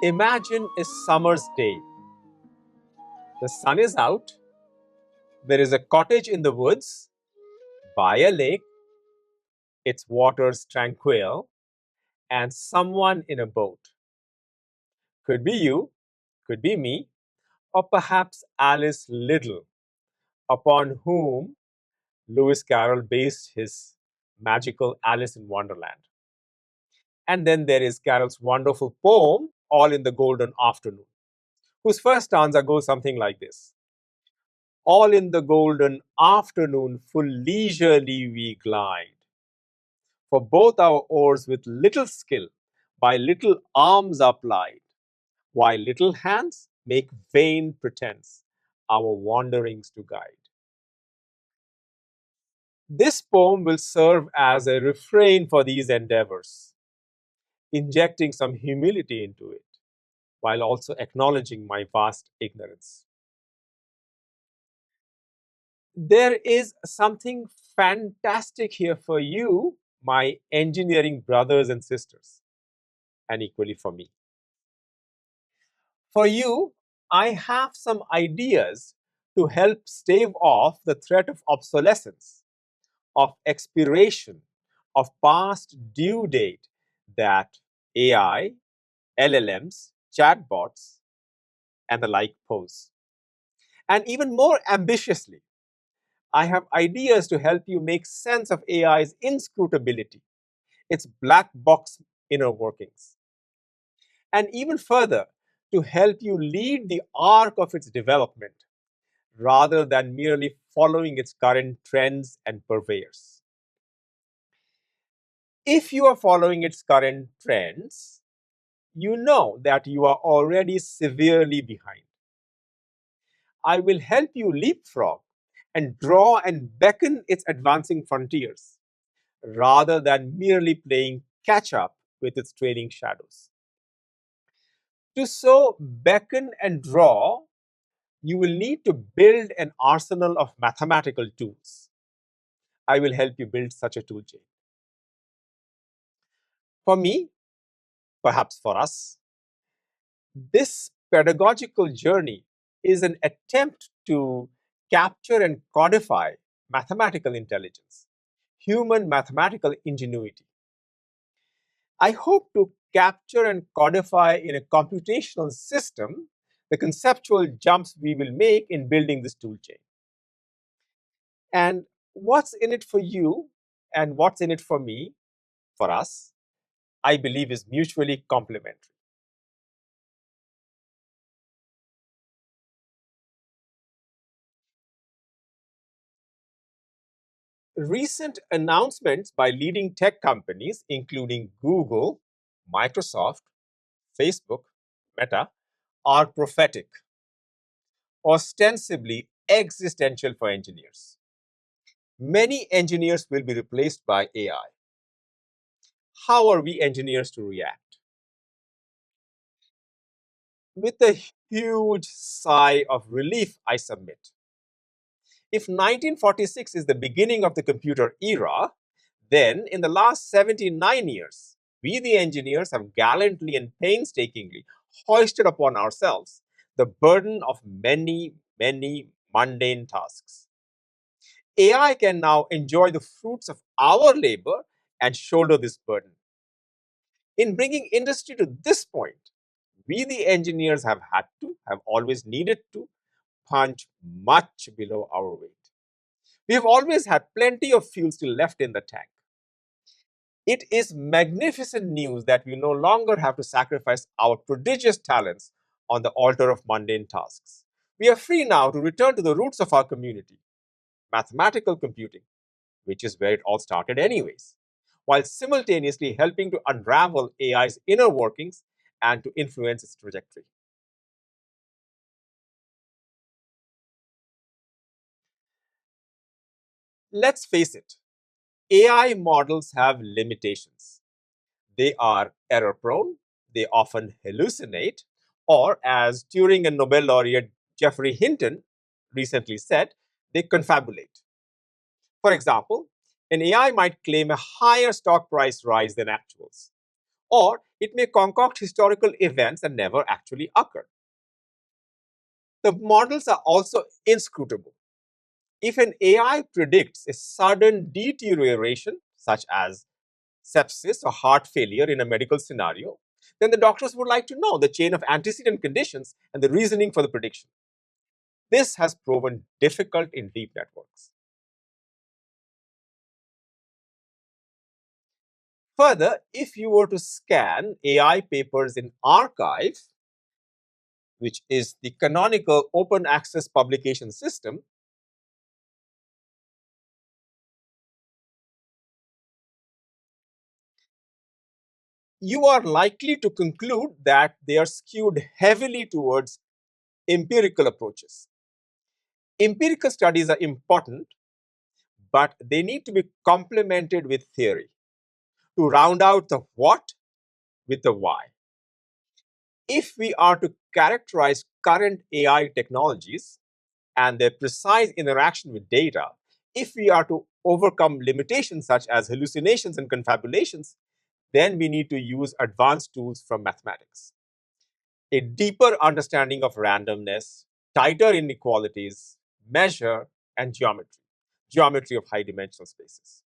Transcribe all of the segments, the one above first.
Imagine a summer's day. The sun is out, there is a cottage in the woods, by a lake, its waters tranquil, and someone in a boat. Could be you, could be me, or perhaps Alice Liddell, upon whom Lewis Carroll based his magical Alice in Wonderland. And then there is Carroll's wonderful poem, All in the Golden Afternoon, whose first stanza goes something like this: All in the golden afternoon, full leisurely we glide. For both our oars with little skill, by little arms are plied, while little hands make vain pretense our wanderings to guide. This poem will serve as a refrain for these endeavors, injecting some humility into it, while also acknowledging my vast ignorance. There is something fantastic here for you, my engineering brothers and sisters, and equally for me. For you, I have some ideas to help stave off the threat of obsolescence, of expiration, of past due date that AI, LLMs, chatbots, and the like pose. And even more ambitiously, I have ideas to help you make sense of AI's inscrutability, its black box inner workings, and even further, to help you lead the arc of its development rather than merely following its current trends and purveyors. If you are following its current trends, you know that you are already severely behind. I will help you leapfrog and draw and beckon its advancing frontiers, rather than merely playing catch up with its trailing shadows. To so beckon and draw, you will need to build an arsenal of mathematical tools. I will help you build such a tool chain. For me, perhaps for us, this pedagogical journey is an attempt to capture and codify mathematical intelligence, human mathematical ingenuity. I hope to capture and codify in a computational system the conceptual jumps we will make in building this tool chain. And what's in it for you and what's in it for me, for us, I believe is mutually complementary. Recent announcements by leading tech companies, including Google, Microsoft, Facebook, Meta, are prophetic, ostensibly existential for engineers. Many engineers will be replaced by AI. How are we engineers to react? With a huge sigh of relief, I submit. If 1946 is the beginning of the computer era, then in the last 79 years, we the engineers have gallantly and painstakingly hoisted upon ourselves the burden of many, many mundane tasks. AI can now enjoy the fruits of our labor and shoulder this burden. In bringing industry to this point, we the engineers have had to, have always needed to, punch much below our weight. We have always had plenty of fuel still left in the tank. It is magnificent news that we no longer have to sacrifice our prodigious talents on the altar of mundane tasks. We are free now to return to the roots of our community, mathematical computing, which is where it all started anyways, while simultaneously helping to unravel AI's inner workings and to influence its trajectory. Let's face it, AI models have limitations. They are error prone, they often hallucinate, or as Turing and Nobel laureate Geoffrey Hinton recently said, they confabulate. For example, an AI might claim a higher stock price rise than actuals, or It may concoct historical events that never actually occurred. The models are also inscrutable. If an AI predicts a sudden deterioration, such as sepsis or heart failure in a medical scenario, then the doctors would like to know the chain of antecedent conditions and the reasoning for the prediction. This has proven difficult in deep networks. Further, if you were to scan AI papers in archive, which is the canonical open access publication system, you are likely to conclude that they are skewed heavily towards empirical approaches. Empirical studies are important, but they need to be complemented with theory to round out the what with the why. If we are to characterize current AI technologies and their precise interaction with data, if we are to overcome limitations such as hallucinations and confabulations, then we need to use advanced tools from mathematics. A deeper understanding of randomness, tighter inequalities, measure, and geometry of high dimensional spaces.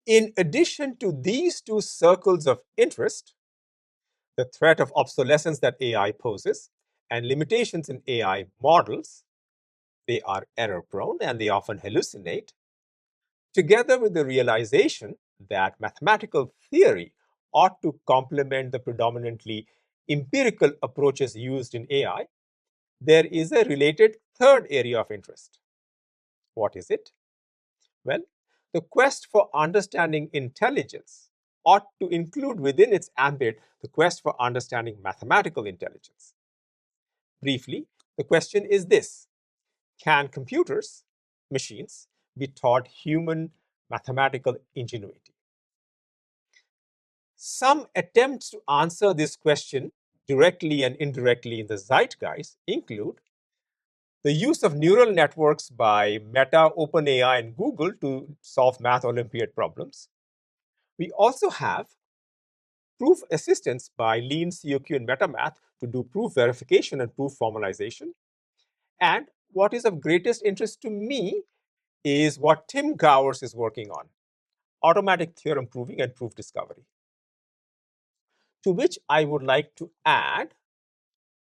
In addition to these two circles of interest, the threat of obsolescence that AI poses and limitations in AI models, they are error prone and they often hallucinate, together with the realization that mathematical theory ought to complement the predominantly empirical approaches used in AI, there is a related third area of interest. What is it? Well, the quest for understanding intelligence ought to include within its ambit the quest for understanding mathematical intelligence. Briefly, the question is this: can computers, machines, be taught human mathematical ingenuity? Some attempts to answer this question directly and indirectly in the zeitgeist include the use of neural networks by Meta, OpenAI, and Google to solve math Olympiad problems. We also have proof assistance by Lean, COQ, and MetaMath to do proof verification and proof formalization. And what is of greatest interest to me is what Tim Gowers is working on: automatic theorem proving and proof discovery. To which I would like to add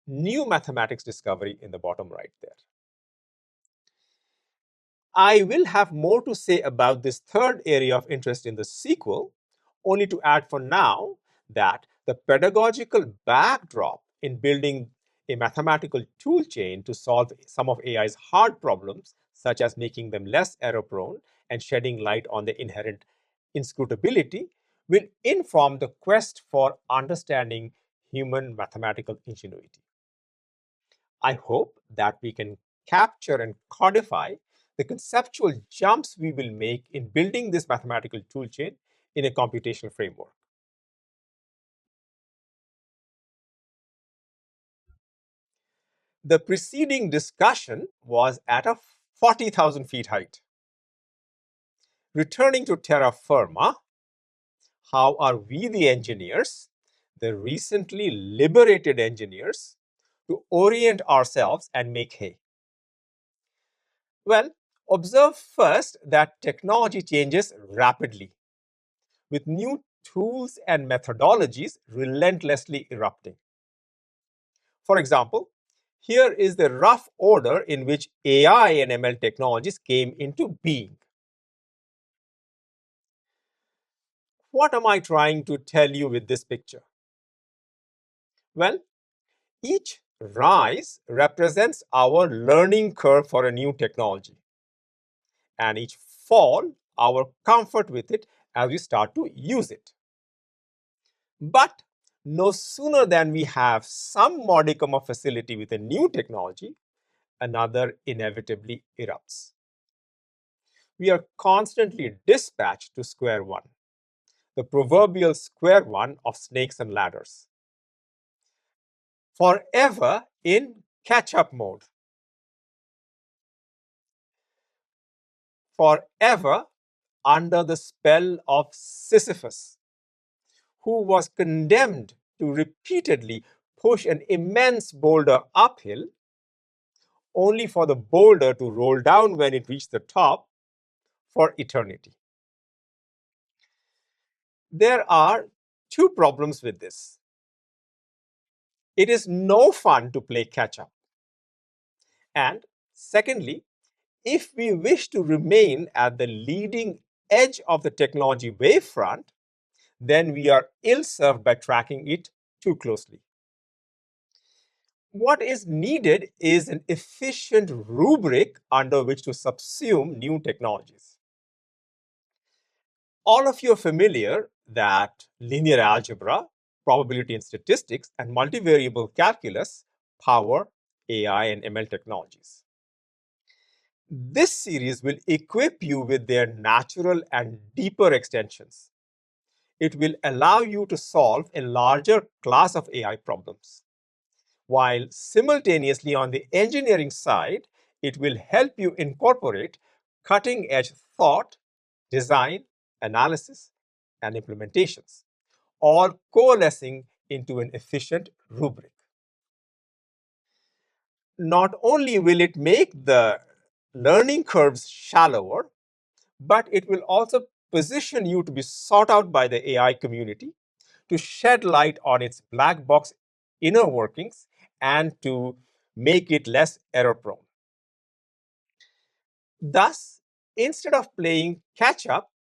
new mathematics discovery in the bottom right there. I will have more to say about this third area of interest in the sequel, only to add for now that the pedagogical backdrop in building a mathematical toolchain to solve some of AI's hard problems, such as making them less error prone and shedding light on the inherent inscrutability, will inform the quest for understanding human mathematical ingenuity. I hope that we can capture and codify the conceptual jumps we will make in building this mathematical toolchain in a computational framework. The preceding discussion was at a 40,000 feet height. Returning to terra firma, how are we, the engineers, the recently liberated engineers, to orient ourselves and make hay? Well, observe first that technology changes rapidly, with new tools and methodologies relentlessly erupting. For example, here is the rough order in which AI and ML technologies came into being. What am I trying to tell you with this picture? Well, each rise represents our learning curve for a new technology, and each fall, our comfort with it as we start to use it. But no sooner than we have some modicum of facility with a new technology, another inevitably erupts. We are constantly dispatched to square one, the proverbial square one of snakes and ladders, forever in catch-up mode. forever under the spell of Sisyphus, who was condemned to repeatedly push an immense boulder uphill, only for the boulder to roll down when it reached the top for eternity. There are two problems with this. It is no fun to play catch up. And secondly, if we wish to remain at the leading edge of the technology wavefront, then we are ill-served by tracking it too closely. What is needed is an efficient rubric under which to subsume new technologies. All of you are familiar that linear algebra, probability and statistics, and multivariable calculus power AI and ML technologies. This series will equip you with their natural and deeper extensions. It will allow you to solve a larger class of AI problems, while simultaneously on the engineering side, it will help you incorporate cutting-edge thought, design, analysis, and implementations, all coalescing into an efficient rubric. Not only will it make the learning curves shallower, but it will also position you to be sought out by the AI community, to shed light on its black box inner workings, and to make it less error prone. Thus, instead of playing catch up,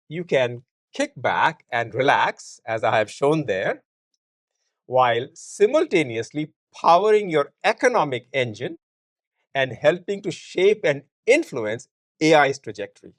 you can kick back and relax, as I have shown there, while simultaneously powering your economic engine and helping to shape and influence AI's trajectory.